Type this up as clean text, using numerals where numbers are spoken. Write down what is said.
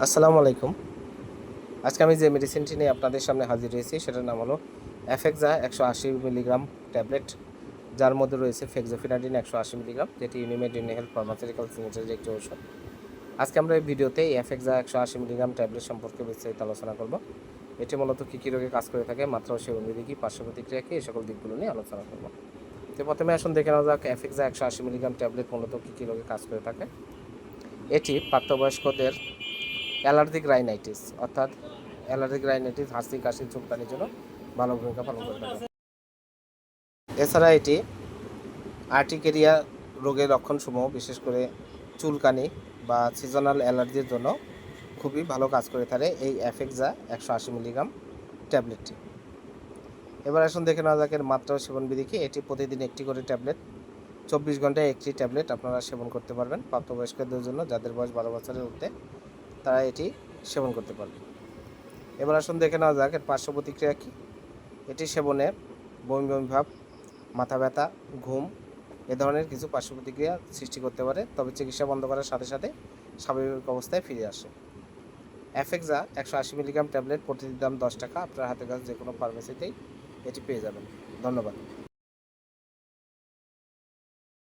আসসালামু আলাইকুম। আজকে আমি যে মেডিসিনটি নিয়ে আপনাদের সামনে হাজির হয়েছি সেটার নাম হলো অ্যাফেক্সা 180 মিলিগ্রাম ট্যাবলেট, যার মধ্যে রয়েছে ফেক্সোফেনাডিন 180 মিলিগ্রাম, যেটি ইউনিমেড হেলথ ফার্মাসিউটিক্যালস লিমিটেডের একটি ঔষধ। আজকে আমরা এই ভিডিওতে এই অ্যাফেক্সা 180 মিলিগ্রাম ট্যাবলেট সম্পর্কে বিস্তারিত আলোচনা করব। এটি মূলত কী কী রোগে কাজ করে থাকে, মাত্রা ও সেবনবিধি কী, পার্শ্ব প্রতিক্রিয়া কী, এই সকল দিকগুলো নিয়ে আলোচনা করব। তো প্রথমে আসুন দেখে নেওয়া যাক অ্যাফেক্সা 180 মিলিগ্রাম ট্যাবলেট মূলত কী কী রোগে কাজ করে থাকে। এটি প্রাপ্তবয়স্কদের অ্যালার্জিক রাইনাইটিস অর্থাৎ হাঁচি কাশি চুলকানির জন্য ভালো ভূমিকা পালন করে থাকে। এছাড়া এটি আর্টিকেরিয়া রোগের লক্ষণসমূহ, বিশেষ করে চুলকানি বা সিজনাল অ্যালার্জির জন্য খুবই ভালো কাজ করে থাকে এই অ্যাফেক্সা 180 মিলিগ্রাম ট্যাবলেটটি। এবার আসুন দেখে নেওয়া যাক এর মাত্রা ও সেবনবিধি কি। এটি প্রতিদিন একটি করে ট্যাবলেট, 24 ঘন্টায় একটি ট্যাবলেট আপনারা সেবন করতে পারবেন। প্রাপ্তবয়স্কদের জন্য, যাদের বয়স 12 বছরের ঊর্ধ্বে, তারা এটি সেবন করতে পারবেন। এবার আসুন দেখে নেওয়া যাক এর পার্শ্ব প্রতিক্রিয়া কী। এটি সেবনে বমি বমি ভাব, মাথা ব্যথা, ঘুম এ ধরনের কিছু পার্শ্ব প্রতিক্রিয়া সৃষ্টি করতে পারে, তবে চিকিৎসা বন্ধ করার সাথে সাথে স্বাভাবিক অবস্থায় ফিরে আসে। অ্যাফেক্সা 180 মিলিগ্রাম ট্যাবলেট প্রতিদিন দাম 10 টাকা। আপনার হাতের কাছে যে কোনো ফার্মেসিতেই এটি পেয়ে যাবেন। ধন্যবাদ।